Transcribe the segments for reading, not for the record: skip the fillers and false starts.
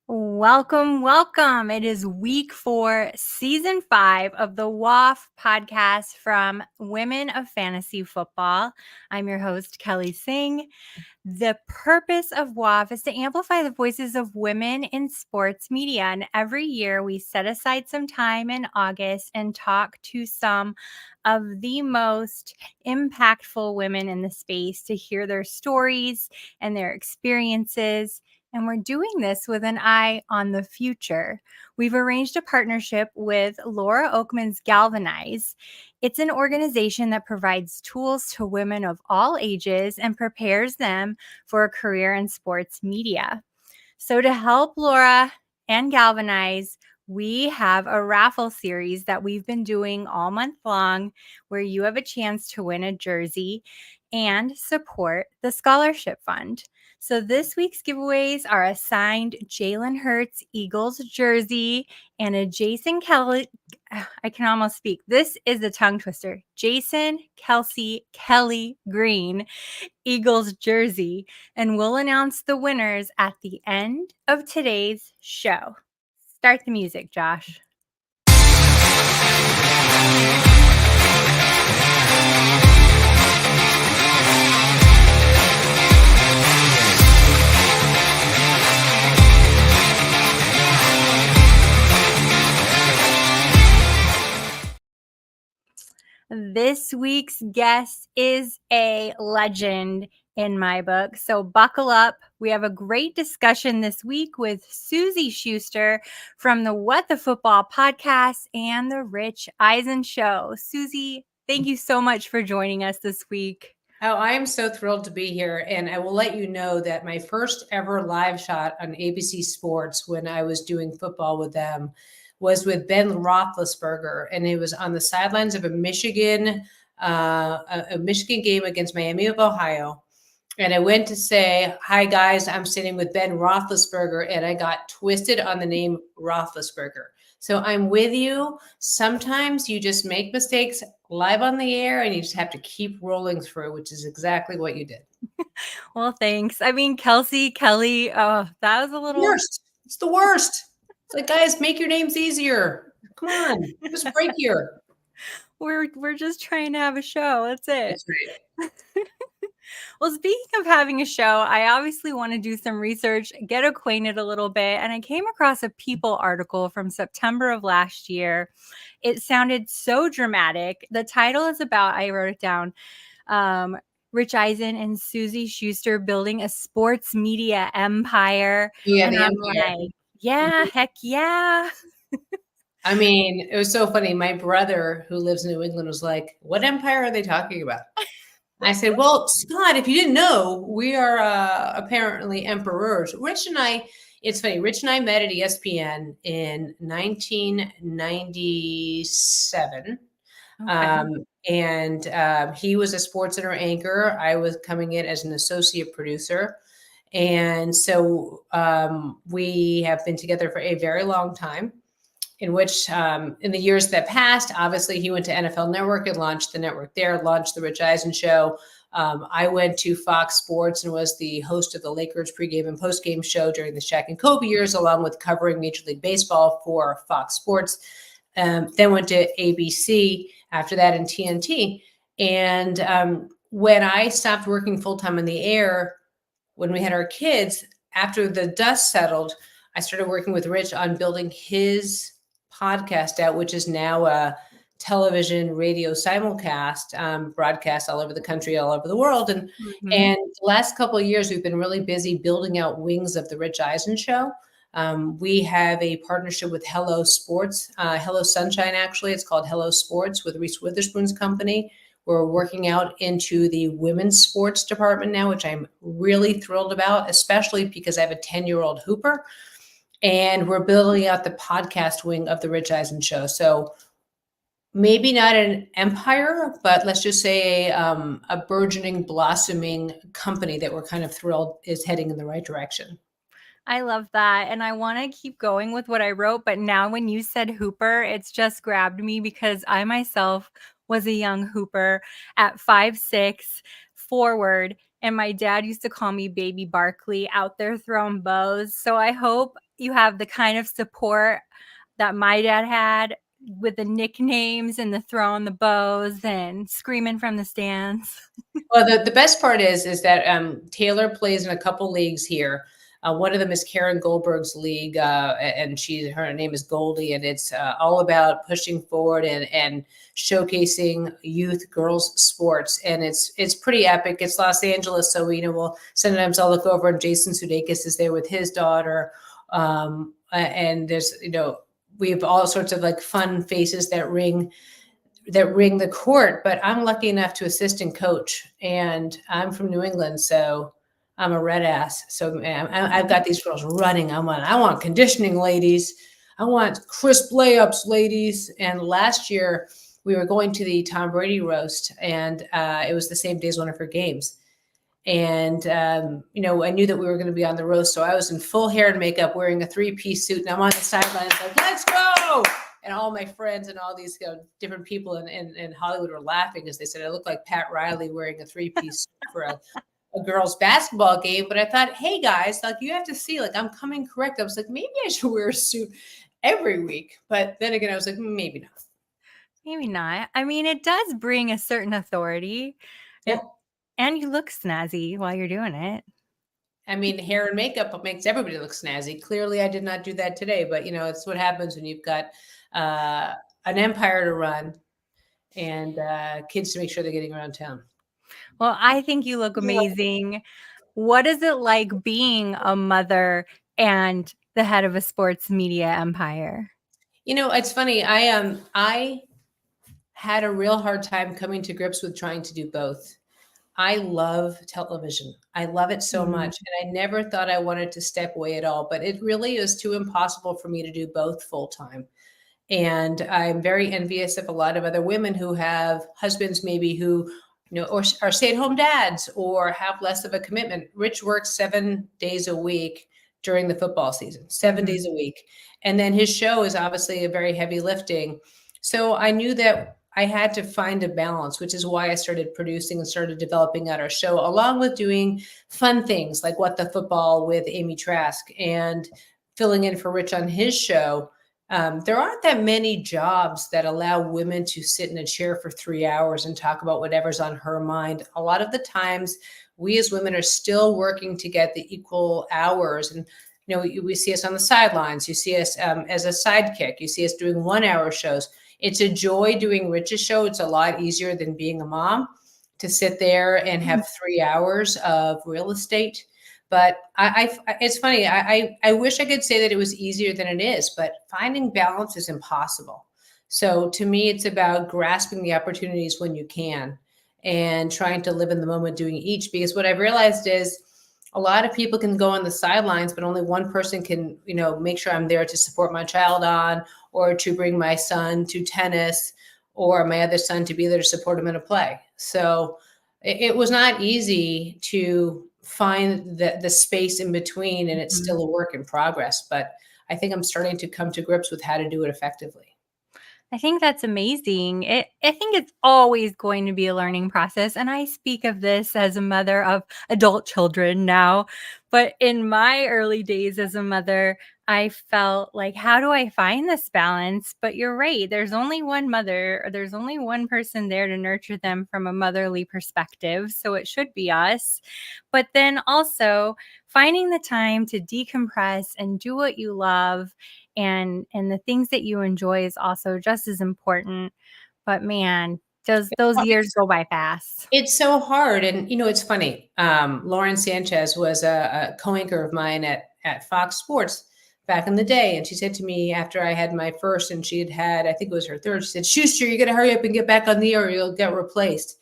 Welcome, welcome. It is week 4, season 5 of the WOFF Podcast from Women of Fantasy Football. I'm your host, Kelly Singh. The purpose of WOFF is to amplify the voices of women in sports media. And every year we set aside some time in August and talk to some of the most impactful women in the space to hear their stories and their experiences. And we're doing this with an eye on the future. We've arranged a partnership with Laura Oakman's Galvanize. It's an organization that provides tools to women of all ages and prepares them for a career in sports media. So to help Laura and Galvanize, we have a raffle series that we've been doing all month long where you have a chance to win a jersey and support the scholarship fund. So this week's giveaways are a signed Jalen Hurts Eagles jersey and a Jason Kelly. I can almost speak. This is a tongue twister. Jason Kelly Green Eagles jersey. And we'll announce the winners at the end of today's show. Start the music, Josh. This week's guest is a legend in my book, so buckle up. We have a great discussion this week with Suzy Shuster from the What the Football Podcast and the Rich Eisen Show. Suzy, thank you so much for joining us this week. Oh, I am so thrilled to be here. And I will let you know that my first ever live shot on ABC Sports when I was doing football with them was with Ben Roethlisberger. And it was on the sidelines of a Michigan game against Miami of Ohio. And I went to say, "Hi, guys, I'm sitting with Ben Roethlisberger." And I got twisted on the name Roethlisberger. So I'm with you. Sometimes you just make mistakes live on the air and you just have to keep rolling through, which is exactly what you did. Well, thanks. I mean, Kelly, oh, that was a little worst. It's the worst. It's like, guys, make your names easier. Come on, just break here. We're just trying to have a show. That's it. That's right. Well, speaking of having a show, I obviously want to do some research, get acquainted a little bit. And I came across a People article from September of last year. It sounded so dramatic. The title is about, I wrote it down, Rich Eisen and Suzy Shuster building a sports media empire. Yeah, and the I'm empire. like, yeah, heck yeah. I mean, it was so funny. My brother, who lives in New England, was like, "What empire are they talking about?" I said, "Well, Scott, if you didn't know, we are apparently emperors." It's funny, Rich and I met at ESPN in 1997. Okay. And he was a sports center anchor. I was coming in as an associate producer. And so we have been together for a very long time, in which in the years that passed, obviously he went to NFL Network and launched the network there, launched the Rich Eisen Show. I went to Fox Sports and was the host of the Lakers pregame and postgame show during the Shaq and Kobe years, along with covering Major League Baseball for Fox Sports. Then went to ABC after that in TNT. And when I stopped working full-time in the air, when we had our kids, after the dust settled, I started working with Rich on building his podcast out, which is now a television, radio simulcast, broadcast all over the country, all over the world. And the last couple of years, we've been really busy building out wings of the Rich Eisen Show. We have a partnership with Hello Sports, Hello Sunshine, actually. It's called Hello Sports with Reese Witherspoon's company. We're working out into the women's sports department now, which I'm really thrilled about, especially because I have a 10-year-old Hooper. And we're building out the podcast wing of the Rich Eisen Show. So maybe not an empire, but let's just say a burgeoning, blossoming company that we're kind of thrilled is heading in the right direction. I love that. And I want to keep going with what I wrote. But now when you said Hooper, it's just grabbed me because I myself was a young Hooper at 5'6", forward. And my dad used to call me Baby Barkley, out there throwing bows. So I hope you have the kind of support that my dad had with the nicknames and the throwing the bows and screaming from the stands. Well, the best part is that Taylor plays in a couple leagues here. One of them is Karen Goldberg's league, and her name is Goldie, and it's all about pushing forward and showcasing youth girls sports, and it's pretty epic. It's Los Angeles, so we'll sometimes I'll look over and Jason Sudeikis is there with his daughter, and there's we have all sorts of like fun faces that ring the court, but I'm lucky enough to assist and coach, and I'm from New England, so I'm a red ass. So I've got these girls running. I want conditioning, ladies. I want crisp layups, ladies. And last year we were going to the Tom Brady roast, and it was the same day as one of her games. And, I knew that we were going to be on the roast. So I was in full hair and makeup wearing a 3-piece suit, and I'm on the sidelines like, let's go. And all my friends and all these different people in Hollywood were laughing because they said I looked like Pat Riley wearing a 3-piece suit for a girls' basketball game. But I thought, hey guys, like you have to see, like I'm coming correct. I was like, maybe I should wear a suit every week. But then again, I was like, maybe not. Maybe not. I mean, it does bring a certain authority. Yeah. And you look snazzy while you're doing it. I mean, hair and makeup makes everybody look snazzy. Clearly, I did not do that today, but it's what happens when you've got an empire to run and kids to make sure they're getting around town. Well, I think you look amazing. What is it like being a mother and the head of a sports media empire? It's funny. I had a real hard time coming to grips with trying to do both. I love television. I love it so much. And I never thought I wanted to step away at all, but it really is too impossible for me to do both full time. And I'm very envious of a lot of other women who have husbands maybe who, or are stay-at-home dads or have less of a commitment. Rich works 7 days a week during the football season, 7 days a week. And then his show is obviously a very heavy lifting. So I knew that I had to find a balance, which is why I started producing and started developing out our show, along with doing fun things like What the Football with Amy Trask and filling in for Rich on his show. There aren't that many jobs that allow women to sit in a chair for 3 hours and talk about whatever's on her mind. A lot of the times, we as women are still working to get the equal hours. And, we see us on the sidelines. You see us as a sidekick. You see us doing 1-hour shows. It's a joy doing Rich's show. It's a lot easier than being a mom to sit there and have 3 hours of real estate. But it's funny. I wish I could say that it was easier than it is, but finding balance is impossible. So to me, it's about grasping the opportunities when you can and trying to live in the moment doing each. Because what I've realized is a lot of people can go on the sidelines, but only one person can, make sure I'm there to support my child on, or to bring my son to tennis, or my other son to be there to support him in a play. So it was not easy to find the space in between, and it's still a work in progress. But I think I'm starting to come to grips with how to do it effectively. I think that's amazing. I think it's always going to be a learning process. And I speak of this as a mother of adult children now. But in my early days as a mother, I felt like, how do I find this balance? But you're right. There's only one mother, or there's only one person there to nurture them from a motherly perspective. So it should be us. But then also finding the time to decompress and do what you love and the things that you enjoy is also just as important. But man, those years go by fast. It's so hard. And, it's funny. Lauren Sanchez was a co-anchor of mine at Fox Sports back in the day. And she said to me after I had my first, and she had, I think it was her third, she said, Shuster, you got to hurry up and get back on the air or you'll get replaced.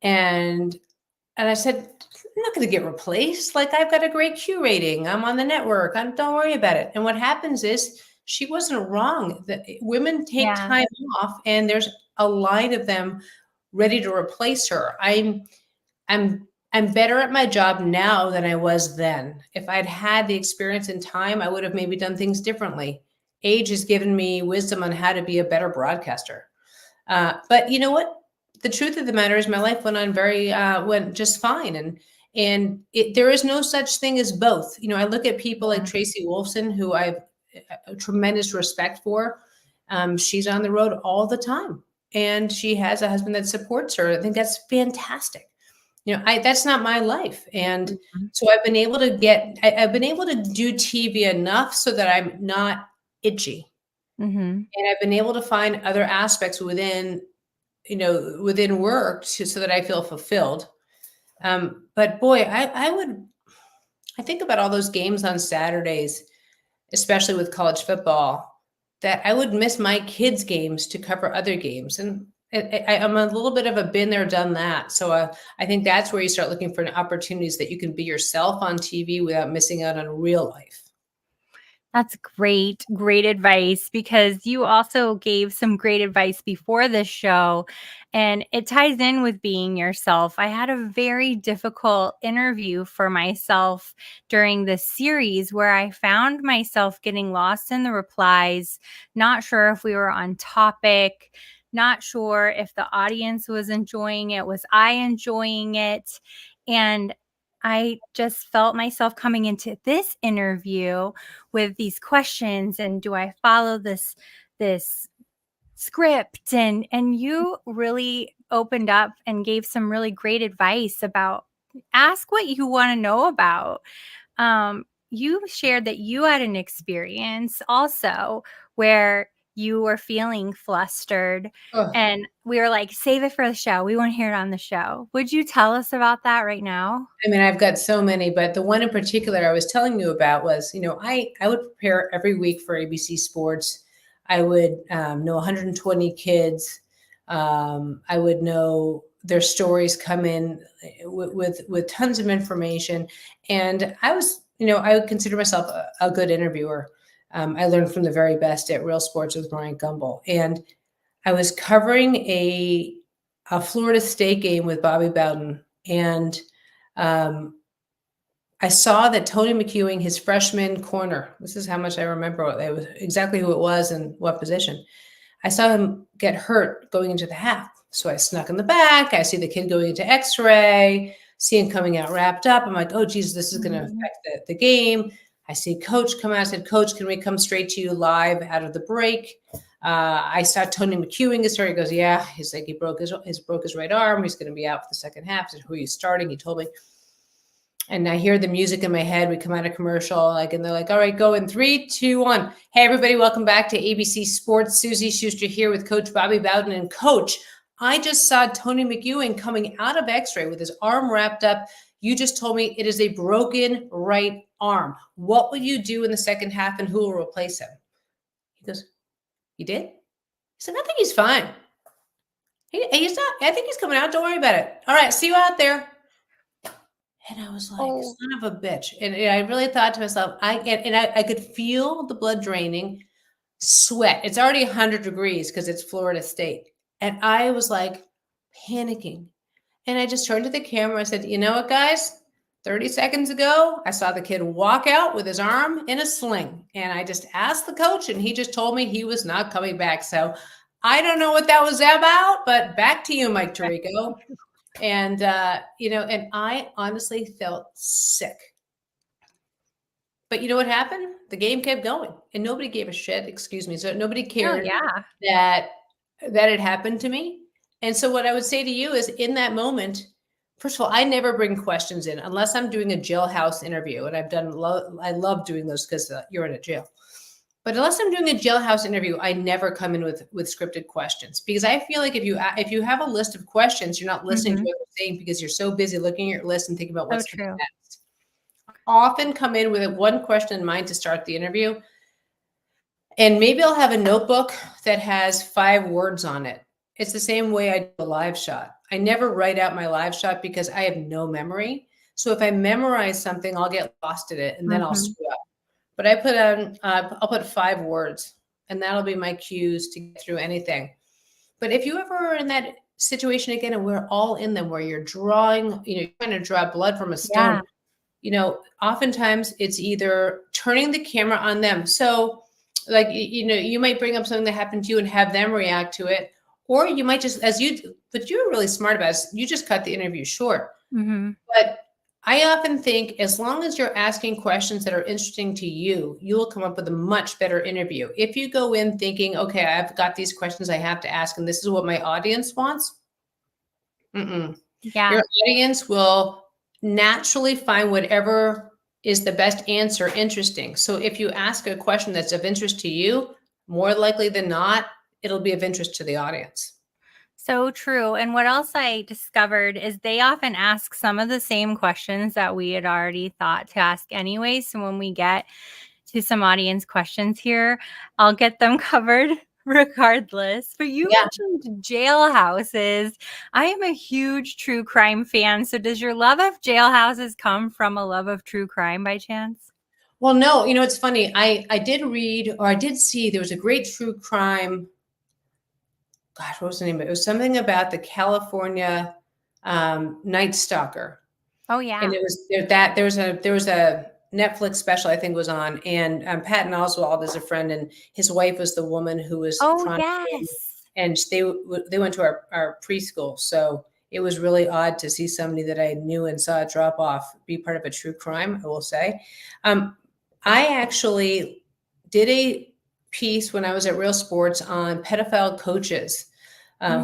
And I said, I'm not going to get replaced. Like, I've got a great Q rating. I'm on the network. Don't worry about it. And what happens is she wasn't wrong. That women take time off, and there's a line of them ready to replace her. I'm better at my job now than I was then. If I'd had the experience and time, I would have maybe done things differently. Age has given me wisdom on how to be a better broadcaster. But you know what? The truth of the matter is my life went just fine. And there is no such thing as both. You know, I look at people like Yeah. Tracy Wolfson, who I have a tremendous respect for. She's on the road all the time, and she has a husband that supports her. I think that's fantastic. You know, that's not my life. And Mhm. so I've been able to I've been able to do TV enough so that I'm not itchy. Mhm. And I've been able to find other aspects within, within work so that I feel fulfilled. But boy, I think about all those games on Saturdays, especially with college football, that I would miss my kids' games to cover other games. And I'm a little bit of a been there, done that. So I think that's where you start looking for opportunities that you can be yourself on TV without missing out on real life. That's great, great advice because you also gave some great advice before this show, and it ties in with being yourself. I had a very difficult interview for myself during this series where I found myself getting lost in the replies, not sure if we were on topic, not sure if the audience was enjoying it, was I enjoying it? And I just felt myself coming into this interview with these questions, and do I follow this script? And you really opened up and gave some really great advice about ask what you want to know about. You shared that you had an experience also where you were feeling flustered, Oh, and we were like, save it for the show. We want to hear it on the show. Would you tell us about that right now? I mean, I've got so many, but the one in particular I was telling you about was, I would prepare every week for ABC Sports. I would know 120 kids. I would know their stories come in with tons of information, and I would consider myself a good interviewer. I learned from the very best at Real Sports with Brian Gumbel, and I was covering a Florida State game with Bobby Bowden, and um, I saw that Tony McEwing, his freshman corner, this is how much I remember it was exactly who it was and what position. I saw him get hurt going into the half. So I snuck in the back. I see the kid going into x-ray, see him coming out wrapped up. I'm like, oh, geez, this is going to Mhm. affect the game. I see coach come out. I said, coach, can we come straight to you live out of the break? I saw Tony McEwing is hurt. He goes, yeah. He's like, he broke his right arm. He's going to be out for the second half. I said, who are you starting? He told me. And I hear the music in my head. We come out of commercial, and they're like, all right, go in 3, 2, 1. Hey, everybody, welcome back to ABC Sports. Suzy Shuster here with Coach Bobby Bowden. And Coach, I just saw Tony McEwing coming out of x-ray with his arm wrapped up. You just told me it is a broken right arm. What will you do in the second half, and who will replace him? He goes, you did? He said, I think he's fine. He's not. I think he's coming out. Don't worry about it. All right, see you out there. And I was like, Oh, son of a bitch. And I really thought to myself, I could feel the blood draining, sweat. It's already 100 degrees because it's Florida State. And I was like panicking. And I just turned to the camera. I said, you know what, guys? 30 seconds ago, I saw the kid walk out with his arm in a sling. And I just asked the coach, and he just told me he was not coming back. So I don't know what that was about, but back to you, Mike Tirico. And, and I honestly felt sick. But you know what happened? The game kept going and nobody gave a shit, excuse me. So nobody oh cared yeah. that it happened to me. And so what I would say to you is in that moment, first of all, I never bring questions in unless I'm doing a jailhouse interview. And I love doing those because you're in a jail. But unless I'm doing a jailhouse interview, I never come in with scripted questions because I feel like if you have a list of questions, you're not listening to Mhm. what they're saying because you're so busy looking at your list and thinking about So what's coming true. next. Often come in with one question in mind to start the interview, and maybe I'll have a notebook that has 5 words on it. It's the same way I do a live shot. I never write out my live shot because I have no memory. So if I memorize something, I'll get lost in it and then I'll Mhm. screw up. But I'll put 5 words, and that'll be my cues to get through anything. But if you ever are in that situation again, and we're all in them, where you're drawing, you're trying to draw blood from a Yeah. stone, oftentimes it's either turning the camera on them. So, like, you might bring up something that happened to you and have them react to it, or you might just, but you're really smart about it. You just cut the interview short. Mhm. But I often think as long as you're asking questions that are interesting to you, you'll come up with a much better interview. If you go in thinking, okay, I've got these questions I have to ask, and this is what my audience wants, Yeah. your audience will naturally find whatever is the best answer interesting. So if you ask a question that's of interest to you, more likely than not, it'll be of interest to the audience. So true. And what else I discovered is they often ask some of the same questions that we had already thought to ask anyway. So when we get to some audience questions here, I'll get them covered regardless. But you Yeah. mentioned jailhouses. I am a huge true crime fan. So does your love of jailhouses come from a love of true crime by chance? Well, no, it's funny. I did read, or I did see, there was a great true crime. Gosh, what was the name of it? It was something about the California Night Stalker. Oh, And yeah. it was there was a Netflix special I think was on, and Patton Oswalt is a friend, and his wife was the woman who was Oh, trying, yes. and they went to our preschool, so it was really odd to see somebody that I knew and saw a drop off be part of a true crime. I will say, I actually did a piece when I was at Real Sports on pedophile coaches,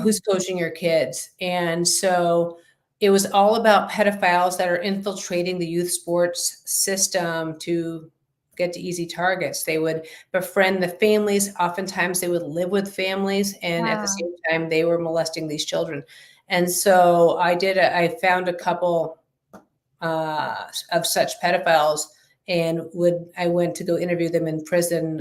who's coaching your kids, and so it was all about pedophiles that are infiltrating the youth sports system to get to easy targets. They would befriend the families. Oftentimes they would live with families. And at the Wow. same time, they were molesting these children. And so I found a couple of such pedophiles, and I went to go interview them in prison.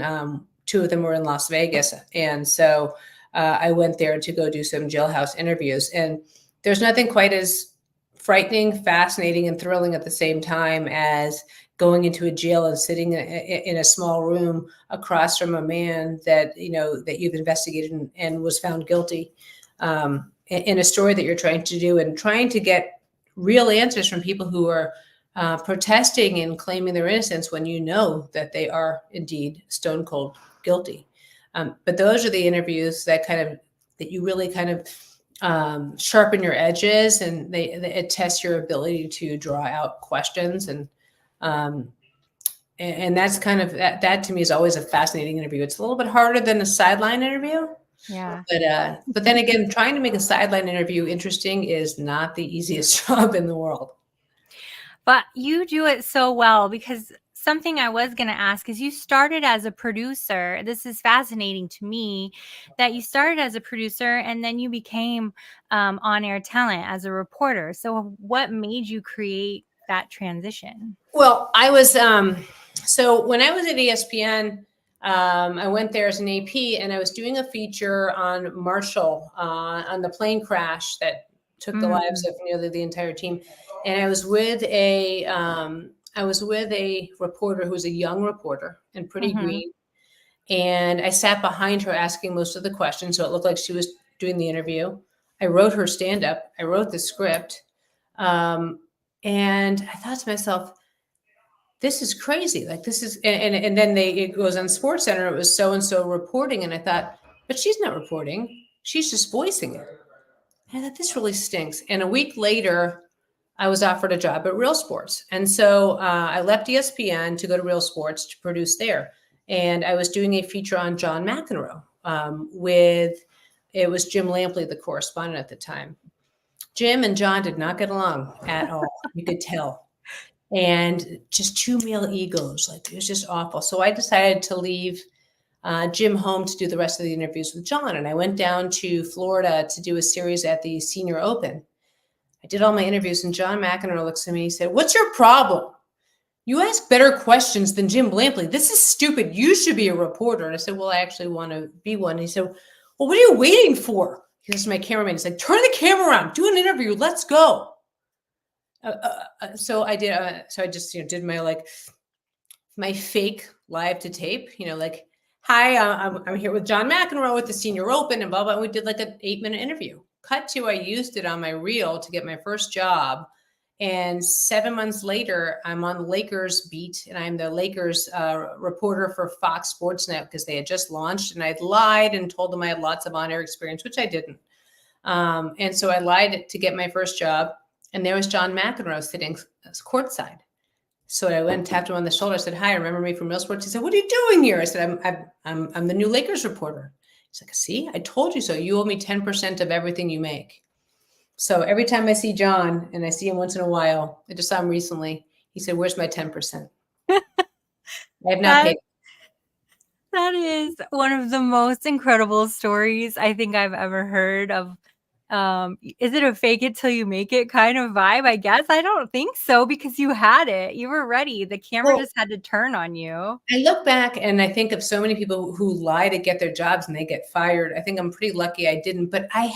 Two of them were in Las Vegas. And so I went there to go do some jailhouse interviews. And there's nothing quite as frightening, fascinating, and thrilling at the same time as going into a jail and sitting in a small room across from a man that you've investigated and was found guilty, in a story that you're trying to do, and trying to get real answers from people who are protesting and claiming their innocence when you know that they are indeed stone cold guilty. But those are the interviews that you really kind of sharpen your edges, and it tests your ability to draw out questions, and that's kind of that to me is always a fascinating interview. It's a little bit harder than a sideline interview, Yeah. but then again, trying to make a sideline interview interesting is not the easiest job in the world. But you do it so well, because something I was going to ask is, you started as a producer. This is fascinating to me that you started as a producer and then you became on-air talent as a reporter. So what made you create that transition? Well, I was so when I was at ESPN, I went there as an AP, and I was doing a feature on Marshall, on the plane crash that took the lives of nearly the entire team. And I was with a reporter who was a young reporter and pretty green. And I sat behind her asking most of the questions, so it looked like she was doing the interview. I wrote her stand-up. I wrote the script. And I thought to myself, this is crazy. Like, this is, and then it goes on Sports Center. It was so-and-so reporting. And I thought, but she's not reporting. She's just voicing it. And I thought, this really stinks. And a week later, I was offered a job at Real Sports. And so I left ESPN to go to Real Sports to produce there. And I was doing a feature on John McEnroe it was Jim Lampley, the correspondent at the time. Jim and John did not get along at all. You could tell. And just two male egos. Like, it was just awful. So I decided to leave Jim home to do the rest of the interviews with John. And I went down to Florida to do a series at the Senior Open. I did all my interviews, and John McEnroe looks at me and he said, "What's your problem? You ask better questions than Jim Lampley. This is stupid. You should be a reporter." And I said, "Well, I actually want to be one." And he said, "Well, what are you waiting for?" He says to my cameraman, he's like, "Turn the camera around, do an interview. Let's go." So I did. So I just did my fake live to tape. Like, "Hi, I'm here with John McEnroe at the Senior Open," and blah blah. And we did like an 8-minute interview. Cut to, I used it on my reel to get my first job. And 7 months later, I'm on the Lakers beat, and I'm the Lakers reporter for Fox Sports Net, because they had just launched, and I'd lied and told them I had lots of on-air experience, which I didn't. And so I lied to get my first job. And there was John McEnroe sitting courtside. So I went and tapped him on the shoulder. I said, "Hi, remember me from Real Sports?" He said, "What are you doing here?" I said, "I'm the new Lakers reporter." He's like, "See, I told you so. You owe me 10% of everything you make." So every time I see John, and I see him once in a while, I just saw him recently. He said, "Where's my 10%?" I have not That paid. that is one of the most incredible stories I think I've ever heard of. Is it a fake it till you make it kind of vibe? I guess. I don't think so, because you had it. You were ready. The camera Well, just had to turn on you. I look back and I think of so many people who lie to get their jobs and they get fired. I think I'm pretty lucky I didn't, but I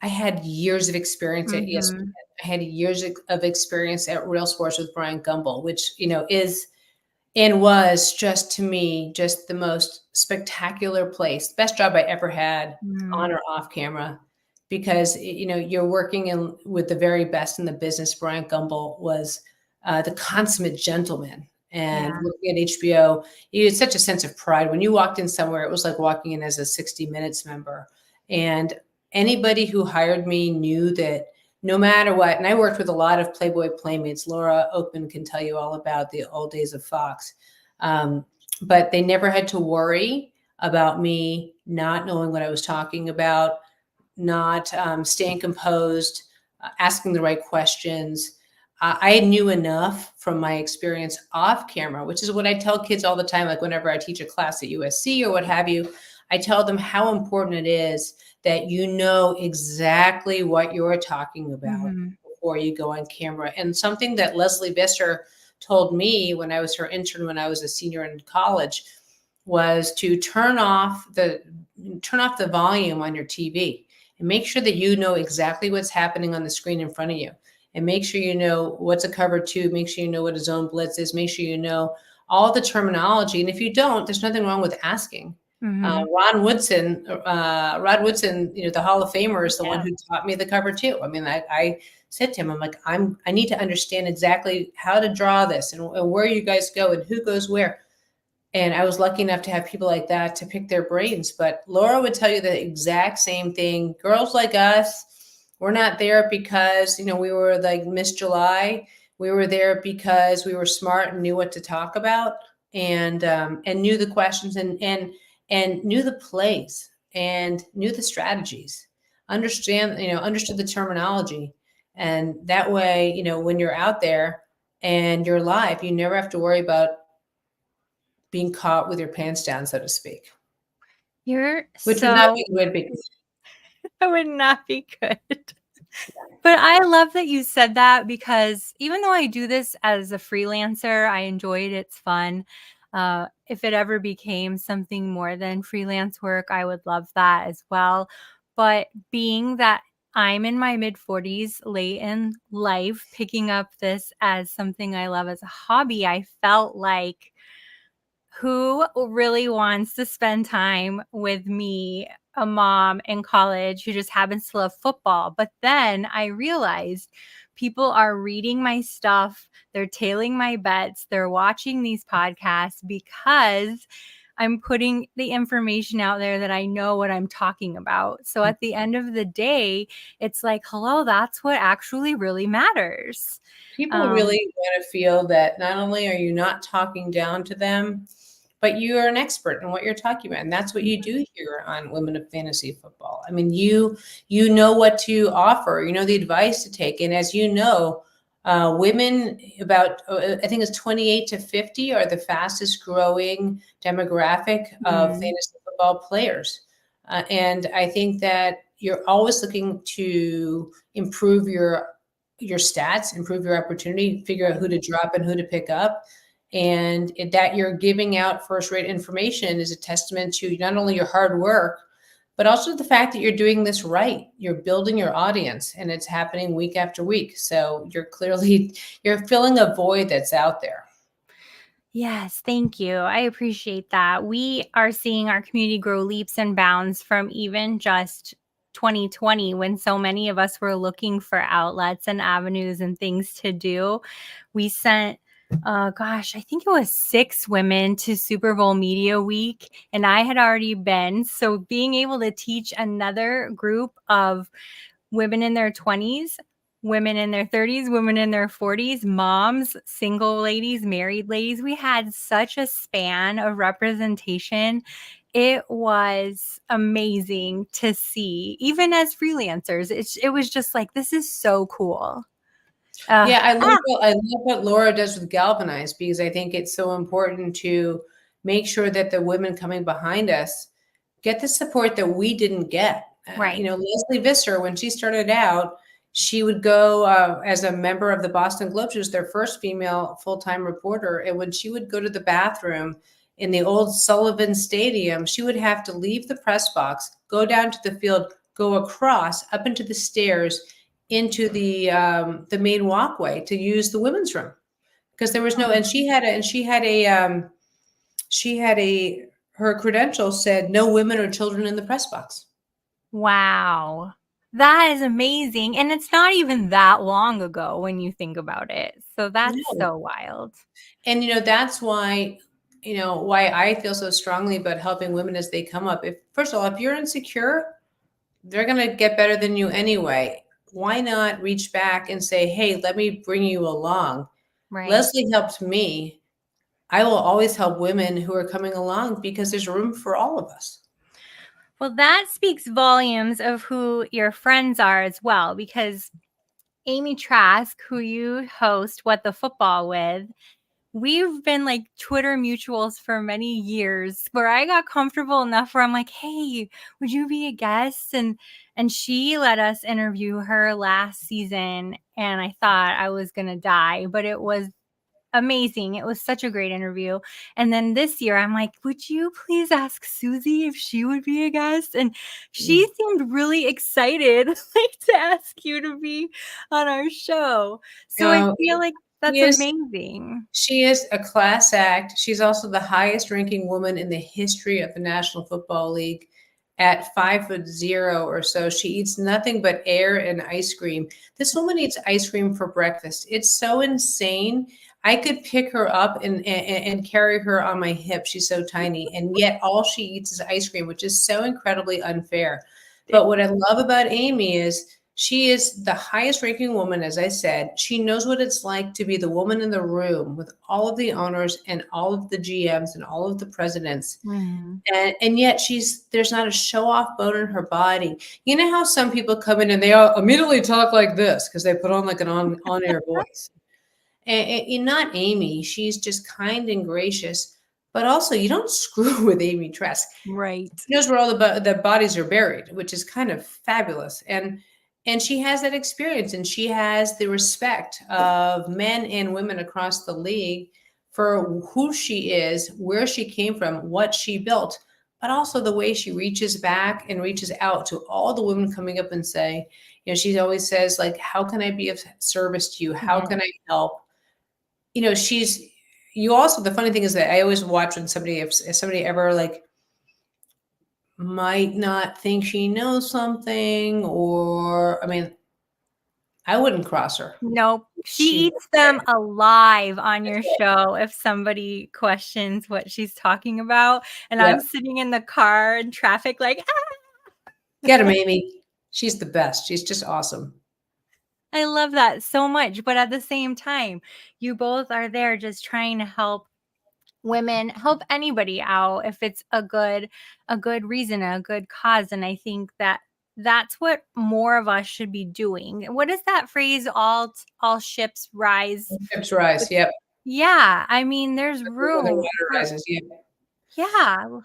had years of experience at ESPN. Mhm. I had years of experience at Real Sports with Brian Gumbel, which, is and was just, to me, just the most spectacular place. Best job I ever had, Mhm. on or off camera, because you're working with the very best in the business. Brian Gumbel was the consummate gentleman, and Yeah. working at HBO, you had such a sense of pride when you walked in somewhere. It was like walking in as a 60 Minutes member, and anybody who hired me knew that no matter what, and I worked with a lot of Playboy playmates. Laura Oakman can tell you all about the old days of Fox. But they never had to worry about me not knowing what I was talking about, not staying composed, asking the right questions. I knew enough from my experience off camera, which is what I tell kids all the time. Like whenever I teach a class at USC or what have you, I tell them how important it is that you know exactly what you're talking about Mhm. before you go on camera. And something that Leslie Visser told me when I was her intern, when I was a senior in college, was to turn off the volume on your TV and make sure that you know exactly what's happening on the screen in front of you, and make sure you know what's a cover two, make sure you know what a zone blitz is, make sure you know all the terminology. And if you don't, there's nothing wrong with asking. Mhm. Rod Woodson, the Hall of Famer, is the one Yeah. who taught me the cover two. I mean, I said to him, I'm like, I need to understand exactly how to draw this, and where you guys go and who goes where. And I was lucky enough to have people like that to pick their brains. But Laura would tell you the exact same thing. Girls like us, we're not there because, we were like Miss July. We were there because we were smart and knew what to talk about, and knew the questions, and knew the plays and knew the strategies, understood the terminology. And that way, when you're out there and you're live, you never have to worry about being caught with your pants down, so to speak, You're which would not so be good. Because that would not be good. But I love that you said that, because even though I do this as a freelancer, I enjoy it. It's fun. If it ever became something more than freelance work, I would love that as well. But being that I'm in my mid 40s, late in life, picking up this as something I love as a hobby, I felt like, who really wants to spend time with me, a mom in college who just happens to love football? But then I realized people are reading my stuff, they're tailing my bets, they're watching these podcasts because I'm putting the information out there that I know what I'm talking about. So at the end of the day, it's like, hello, that's what actually really matters. people Um, really want to feel that not only are you not talking down to them, but you are an expert in what you're talking about. And that's what you do here on Women of Fantasy Football. I mean, you know what to offer, you know the advice to take. And as you know, women about, I think it's 28 to 50, are the fastest growing demographic of mm, fantasy football players. And I think that you're always looking to improve your stats, improve your opportunity, figure out who to drop and who to pick up. And that you're giving out first rate information is a testament to not only your hard work, but also the fact that you're doing this right. You're building your audience, and it's happening week after week. So you're filling a void that's out there. Yes, thank you. I appreciate that. We are seeing our community grow leaps and bounds from even just 2020, when so many of us were looking for outlets and avenues and things to do. We sent, gosh, I think it was 6 women to Super Bowl Media Week, and I had already been. So being able to teach another group of women in their 20s women in their 30s, women in their 40s, moms, single ladies, married ladies. We had such a span of representation. It was amazing to see, even as freelancers. It was just like, this is so cool. Yeah, I love what Laura does with Galvanize, because I think it's so important to make sure that the women coming behind us get the support that we didn't get. Right. Leslie Visser, when she started out, she would go as a member of the Boston Globe. She was their first female full-time reporter. And when she would go to the bathroom in the old Sullivan Stadium, she would have to leave the press box, go down to the field, go across up into the stairs into the main walkway to use the women's room, because there was no. And her credentials said no women or children in the press box. Wow. That is amazing. And it's not even that long ago when you think about it. So that's so wild. And, that's why, why I feel so strongly about helping women as they come up. First of all, if you're insecure, they're going to get better than you anyway. Why not reach back and say, hey, let me bring you along. Right. Leslie helped me. I will always help women who are coming along, because there's room for all of us. Well, that speaks volumes of who your friends are as well, because Amy Trask, who you host What the Football with, we've been like Twitter mutuals for many years, where I got comfortable enough where I'm like, hey, would you be a guest? And she let us interview her last season, and I thought I was going to die, but it was amazing. It was such a great interview. And then this year I'm like, would you please ask Suzy if she would be a guest? And she seemed really excited like to ask you to be on our show. So I feel like that's amazing. She is a class act. She's also the highest ranking woman in the history of the National Football League at 5'0" or so. She eats nothing but air and ice cream. This woman eats ice cream for breakfast. It's so insane. I could pick her up and carry her on my hip. She's so tiny. And yet all she eats is ice cream, which is so incredibly unfair. But what I love about Amy is she is the highest ranking woman, as I said. She knows what it's like to be the woman in the room with all of the owners and all of the GMs and all of the presidents. Mm-hmm. And yet there's not a show off bone in her body. You know how some people come in and they all immediately talk like this because they put on like an on-air voice. And not Amy. She's just kind and gracious, but also you don't screw with Amy Trask. Right. She knows where all the bodies are buried, which is kind of fabulous. And she has that experience, and she has the respect of men and women across the league for who she is, where she came from, what she built, but also the way she reaches back and reaches out to all the women coming up and say, she always says, like, how can I be of service to you? How can I help? The funny thing is that I always watch when if somebody ever like might not think she knows something, or, I wouldn't cross her. Nope. She eats them alive on your show if somebody questions what she's talking about. And I'm sitting in the car in traffic like, Get him, Amy. She's the best. She's just awesome. I love that so much. But at the same time, you both are there just trying to help women, help anybody out if it's a good reason, a good cause. And I think that's what more of us should be doing. What is that phrase? All ships rise. All ships rise. Yep. Yeah. There's room. The water rises. Yeah.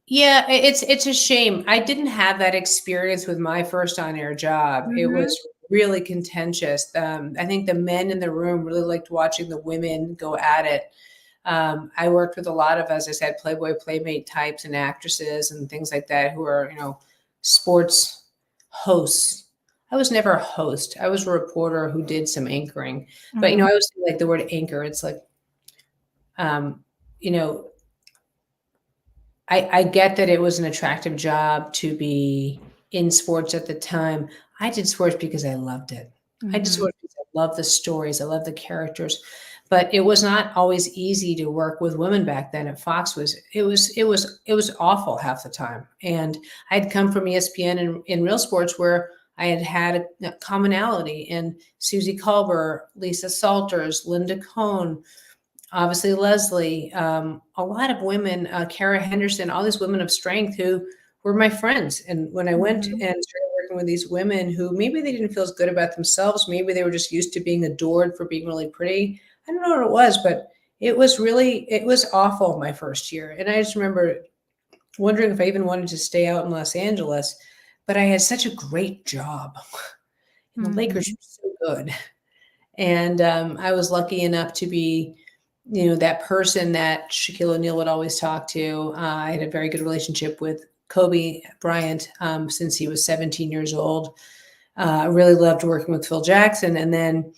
Yeah. It's a shame. I didn't have that experience with my first on-air job. Mm-hmm. It was really contentious. I think the men in the room really liked watching the women go at it. I worked with a lot of, as I said, Playboy Playmate types and actresses and things like that who are, sports hosts. I was never a host. I was a reporter who did some anchoring. Mm-hmm. But, I always like the word anchor. It's like, I get that it was an attractive job to be in sports at the time. I did sports because I loved it. Mm-hmm. I did sports because I love the stories. I love the characters. But it was not always easy to work with women back then at Fox. It was awful half the time. And I'd come from ESPN and in Real Sports, where I had a commonality in Susie Culber, Lisa Salters, Linda Cohn, obviously Leslie, a lot of women, Kara Henderson, all these women of strength who were my friends. And when I went and started working with these women who maybe they didn't feel as good about themselves, maybe they were just used to being adored for being really pretty. I don't know what it was, but it was awful my first year. And I just remember wondering if I even wanted to stay out in Los Angeles, but I had such a great job. And the Lakers were so good. And I was lucky enough to be, that person that Shaquille O'Neal would always talk to. I had a very good relationship with Kobe Bryant since he was 17 years old. I really loved working with Phil Jackson. And then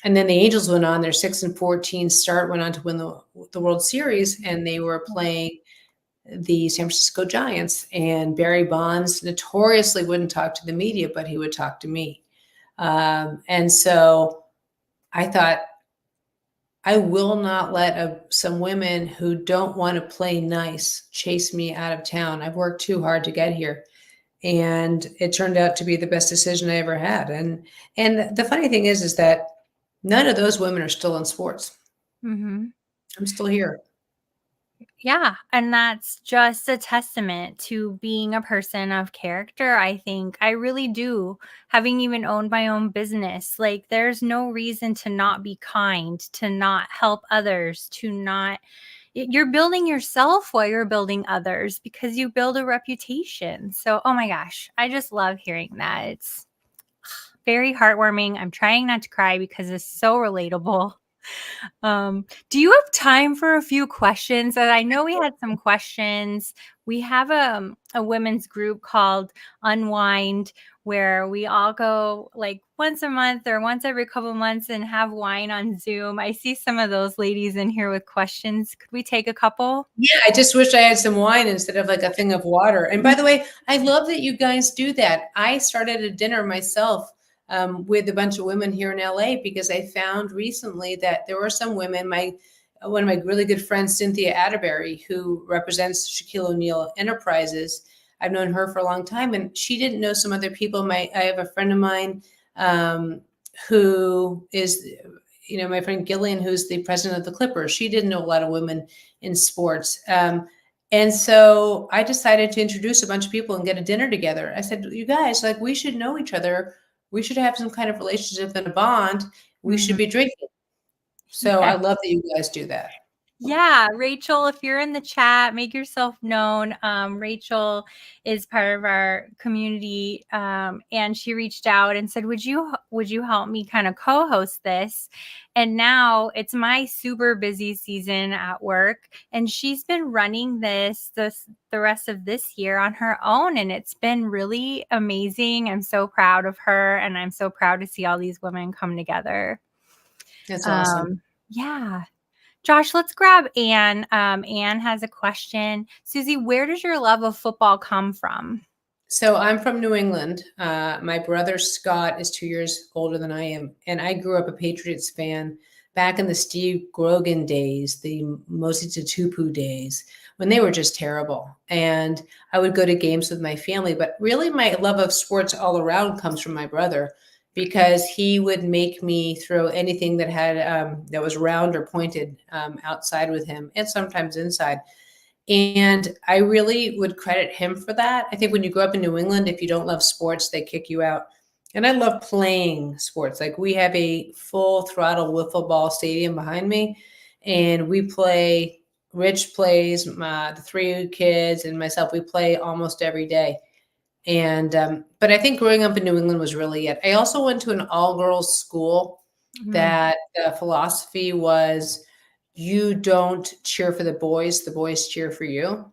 the Angels went on their 6-14 start, went on to win the World Series, and they were playing the San Francisco Giants. And Barry Bonds notoriously wouldn't talk to the media, but he would talk to me. And so I thought, I will not let some women who don't want to play nice chase me out of town. I've worked too hard to get here. And it turned out to be the best decision I ever had. And the funny thing is that none of those women are still in sports. I'm still here. Yeah. And that's just a testament to being a person of character. I think I really do. Having even owned my own business, like there's no reason to not be kind, to not help others, you're building yourself while you're building others because you build a reputation. So, oh my gosh, I just love hearing that. It's very heartwarming. I'm trying not to cry because it's so relatable. Do you have time for a few questions? I know we had some questions. We have a women's group called Unwind where we all go like once a month or once every couple of months and have wine on Zoom. I see some of those ladies in here with questions. Could we take a couple? Yeah, I just wish I had some wine instead of like a thing of water. And by the way, I love that you guys do that. I started a dinner myself with a bunch of women here in LA because I found recently that there were some women, one of my really good friends, Cynthia Atterbury, who represents Shaquille O'Neal Enterprises. I've known her for a long time and she didn't know some other people. I have a friend of mine who is, my friend Gillian, who's the president of the Clippers. She didn't know a lot of women in sports. And so I decided to introduce a bunch of people and get a dinner together. I said, you guys, like, we should know each other. We should have some kind of relationship and a bond. We should be drinking. So I love that you guys do that. Yeah, Rachel, if you're in the chat, make yourself known. Rachel is part of our community, and she reached out and said, "Would you help me kind of co-host this?" And now it's my super busy season at work, and she's been running the rest of this year on her own, and it's been really amazing. I'm so proud of her, and I'm so proud to see all these women come together. That's awesome. Yeah. Josh, let's grab Anne. Anne has a question. Suzy, where does your love of football come from? So I'm from New England. My brother Scott is 2 years older than I am. And I grew up a Patriots fan back in the Steve Grogan days, the Mosi Tupu days, when they were just terrible. And I would go to games with my family. But really my love of sports all around comes from my brother, because he would make me throw anything that had that was round or pointed outside with him, and sometimes inside. And I really would credit him for that. I think when you grow up in New England, if you don't love sports, they kick you out. And I love playing sports. Like, we have a full throttle wiffle ball stadium behind me, and we play. Rich plays, the three kids and myself, we play almost every day. And but I think growing up in New England was really it. I also went to an all-girls school that the philosophy was, you don't cheer for the boys cheer for you.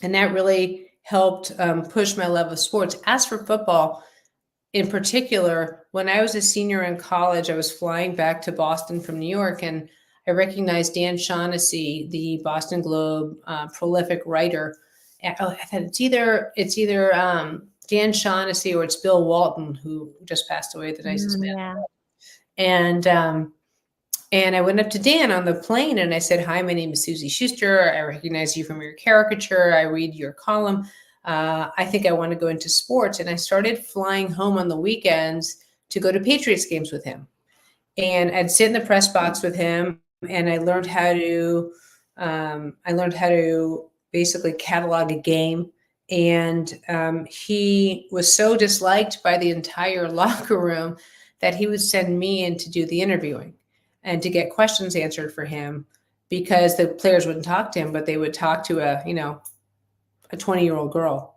And that really helped push my love of sports. As for football in particular, when I was a senior in college, I was flying back to Boston from New York, and I recognized Dan Shaughnessy, the Boston Globe prolific writer. I thought it's either Dan Shaughnessy or it's Bill Walton, who just passed away, the nicest man. And I went up to Dan on the plane and I said, "Hi, my name is Suzy Shuster. I recognize you from your caricature. I read your column. I think I want to go into sports. And I started flying home on the weekends to go to Patriots games with him. And I'd sit in the press box with him, and I learned how to basically catalog a game. And he was so disliked by the entire locker room that he would send me in to do the interviewing and to get questions answered for him, because the players wouldn't talk to him, but they would talk to a 20-year-old girl.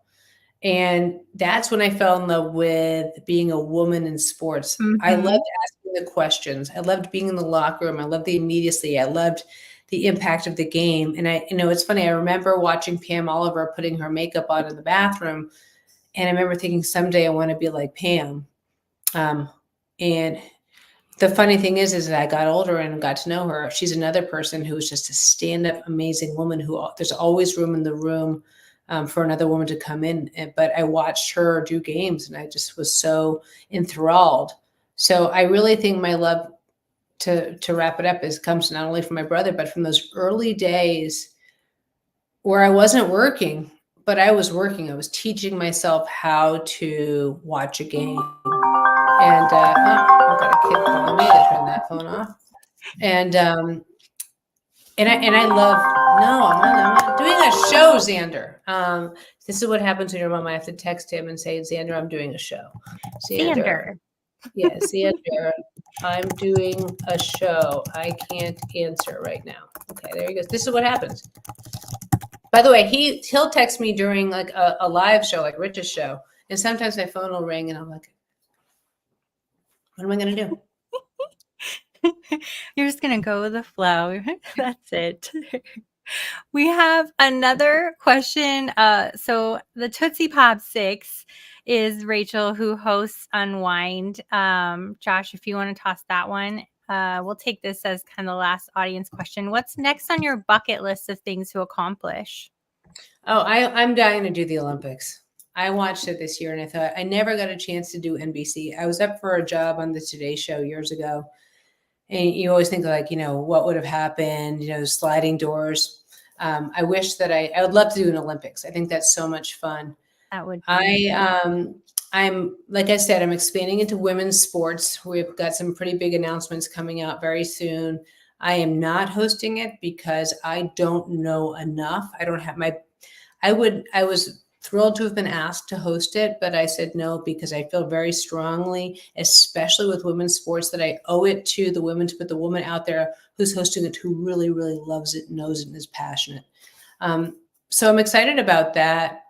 And that's when I fell in love with being a woman in sports. I loved asking the questions. I loved being in the locker room. I loved the immediacy. I loved the impact of the game. And it's funny. I remember watching Pam Oliver putting her makeup on in the bathroom. And I remember thinking someday I want to be like Pam. And the funny thing is that I got older and got to know her. She's another person who is just a stand-up, amazing woman who there's always room in the room for another woman to come in. But I watched her do games and I just was so enthralled. So I really think my love, to wrap it up, comes not only from my brother, but from those early days where I wasn't working, but I was working. I was teaching myself how to watch a game. And I've got a kid calling me to turn that phone off. And I love, no, I'm not doing a show, Xander. This is what happens when your mom. I have to text him and say, Xander, I'm doing a show. Xander. Yeah, Xander, I'm doing a show. I can't answer right now. Okay, there he goes. This is what happens. By the way, he'll text me during like a live show, like Rich's show. And sometimes my phone will ring and I'm like, what am I going to do? You're just going to go with the flow. That's it. We have another question. So the Tootsie Pop 6 is Rachel, who hosts Unwind. Josh, if you want to toss that one, we'll take this as kind of the last audience question. What's next on your bucket list of things to accomplish? Oh, I'm dying to do the Olympics. I watched it this year and I thought I never got a chance to do NBC. I was up for a job on the Today Show years ago. And you always think like, what would have happened, sliding doors. I wish that I would love to do an Olympics. I think that's so much fun. That would be I'm, like I said, I'm expanding into women's sports. We've got some pretty big announcements coming out very soon. I am not hosting it because I don't know enough. I don't have I was thrilled to have been asked to host it, but I said no because I feel very strongly, especially with women's sports, that I owe it to the women to put the woman out there who's hosting it, who really, really loves it, knows it, and is passionate. So I'm excited about that.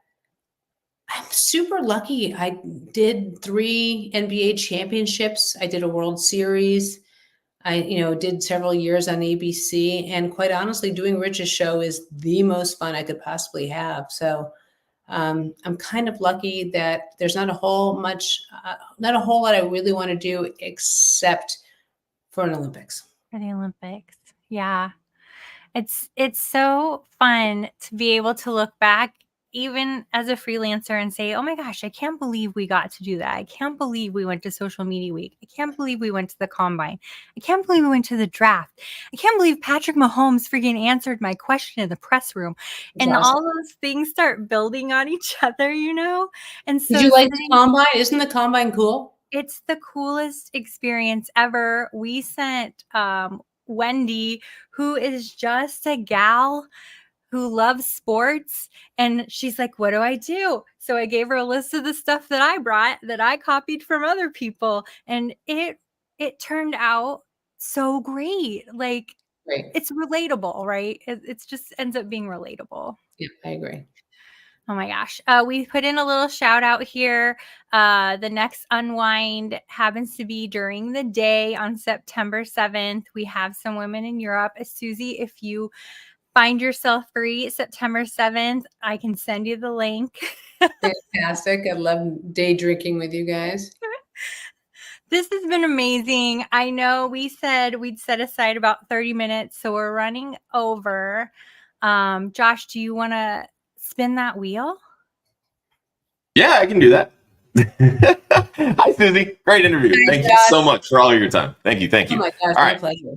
I'm super lucky. I did 3 NBA championships. I did a World Series. I, did several years on ABC, and quite honestly, doing Rich's show is the most fun I could possibly have. So I'm kind of lucky that there's not a whole lot I really want to do except for an Olympics. For the Olympics. Yeah. It's so fun to be able to look back even as a freelancer and say, oh my gosh, I can't believe we got to do that. I can't believe we went to Social Media Week. I can't believe we went to the Combine. I can't believe we went to the draft. I can't believe Patrick Mahomes freaking answered my question in the press room. It's and awesome. All those things start building on each other, And so did you like the Combine? Isn't the Combine cool? It's the coolest experience ever. We sent Wendy, who is just a gal who loves sports, and she's like, what do I do? So I gave her a list of the stuff that I brought that I copied from other people, and it turned out so great. Like, It's relatable, right? It's just ends up being relatable. Yeah, I agree. Oh my gosh. We put in a little shout out here. The next Unwind happens to be during the day on September 7th. We have some women in Europe. Suzy, if you find yourself free September 7th, I can send you the link. Fantastic. I love day drinking with you guys. This has been amazing. I know we said we'd set aside about 30 minutes, so we're running over. Josh, do you want to spin that wheel? Yeah, I can do that. Hi, Suzy. Great interview. Thank you so much for all of your time. Thank you. Oh my gosh, my pleasure.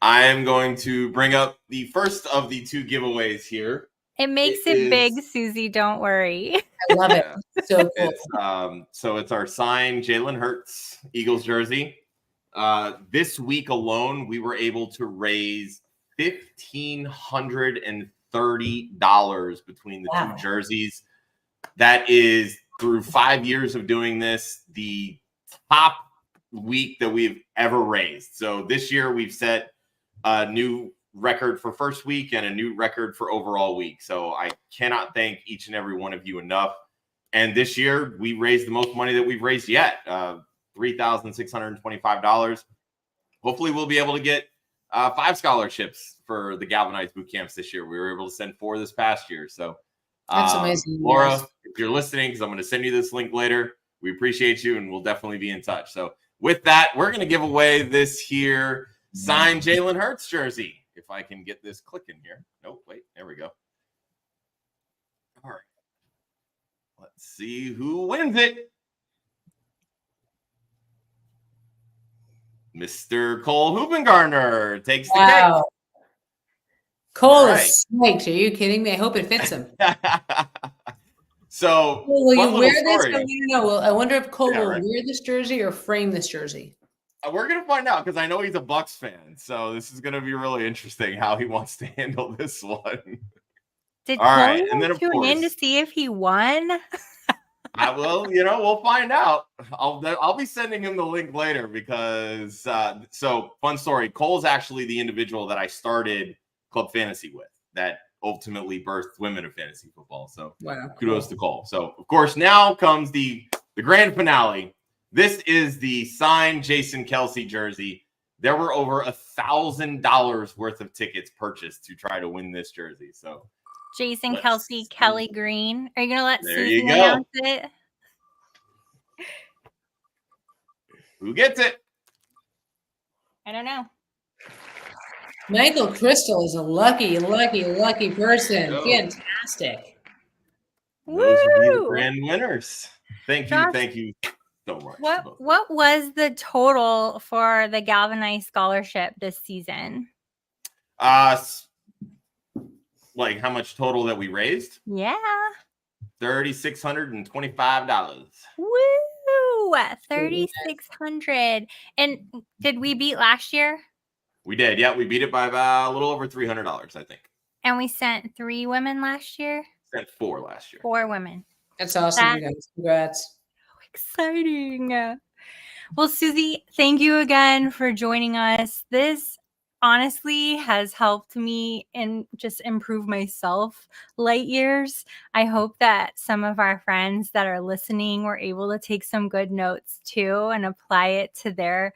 I am going to bring up the first of the 2 giveaways here. It makes it big, Suzy. Don't worry. I love it. So cool. It's our signed Jalen Hurts Eagles jersey. This week alone, we were able to raise $1,530 between the two jerseys. That is, through 5 years of doing this, the top week that we've ever raised. So this year we've set a new record for first week and a new record for overall week. So I cannot thank each and every one of you enough. And this year we raised the most money that we've raised yet, $3,625. Hopefully we'll be able to get 5 scholarships for the Galvanized boot camps this year. We were able to send 4 this past year. So that's amazing. Laura, if you're listening, because I'm going to send you this link later, we appreciate you and we'll definitely be in touch. So with that, we're going to give away this here signed Jalen Hurts jersey. If I can get this clicking here. Nope, wait, there we go. All right. Let's see who wins it. Mr. Cole Hoopengarner takes the cake. Cole is snaked. Are you kidding me? I hope it fits him. So, will you wear this? I want to know. I wonder if Cole will wear this jersey or frame this jersey. We're going to find out because I know he's a Bucs fan. So this is going to be really interesting how he wants to handle this one. Did Cole tune in to see if he won? I will, we'll find out. I'll be sending him the link later because, so fun story. Cole's actually the individual that I started Club Fantasy with that ultimately birthed Women of Fantasy Football. So kudos to Cole. So, of course, now comes the grand finale. This is the signed Jason Kelce jersey. There were over $1,000 worth of tickets purchased to try to win this jersey. So, Jason Kelce, Kelly Green. Are you going to let Suzy announce it? Who gets it? I don't know. Michael Crystal is a lucky person. Oh. Fantastic. Those will be the grand winners. Thank you so much. What was the total for the Galvanized scholarship this season? Like how much total that we raised? Yeah. $3,625. Woo! $3,600. And did we beat last year? We did. Yeah, we beat it by about a little over $300, I think. And we sent 3 women last year? Sent 4 last year. 4 women. That's awesome, you guys. Congrats. So exciting. Well, Suzy, thank you again for joining us. This honestly has helped me and just improve myself light years. I hope that some of our friends that are listening were able to take some good notes too and apply it to their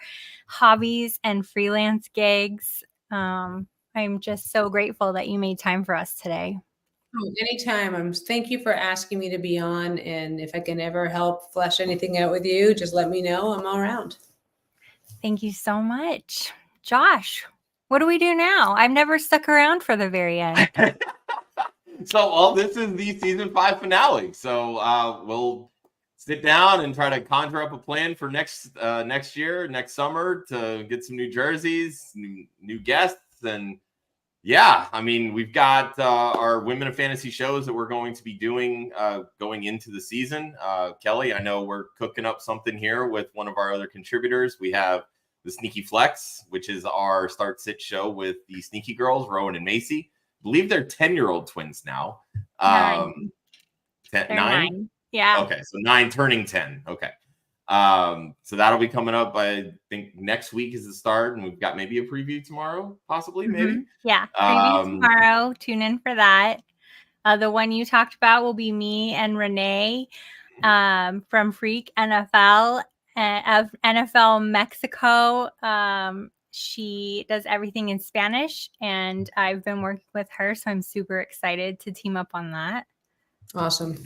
hobbies and freelance gigs. I'm just so grateful that you made time for us today. Oh, anytime. Thank you for asking me to be on. And if I can ever help flesh anything out with you, just let me know. I'm all around. Thank you so much. Josh, what do we do now? I've never stuck around for the very end. So this is the season 5 finale. So we'll sit down and try to conjure up a plan for next year, next summer, to get some new jerseys, new guests. And yeah, I mean, we've got our Women of Fantasy shows that we're going to be doing going into the season. Kelly, I know we're cooking up something here with one of our other contributors. We have the Sneaky Flex, which is our start-sit show with the Sneaky Girls, Rowan and Macy. I believe they're 10-year-old twins now. 9. 9? Yeah. Okay, so 9 turning 10. Okay. So that'll be coming up. I think next week is the start, and we've got maybe a preview tomorrow, possibly, maybe. Yeah, preview tomorrow. Tune in for that. The one you talked about will be me and Renee from Freak NFL. NFL Mexico. She does everything in Spanish, and I've been working with her, so I'm super excited to team up on that. Awesome.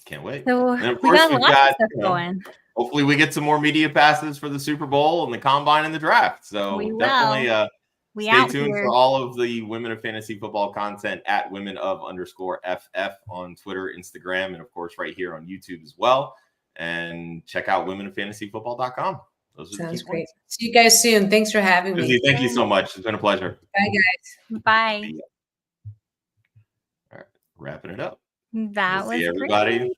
Can't wait. So and of course, we've got going. Hopefully we get some more media passes for the Super Bowl and the Combine and the Draft. So definitely stay tuned for all of the Women of Fantasy Football content at women_FF on Twitter, Instagram, and of course right here on YouTube as well. And check out womenoffantasyfootball.com. Those are Sounds great. See you guys soon. Thanks for having me. Thank you so much. It's been a pleasure. Bye, guys. Bye. wrapping it up. That We'll was see everybody great.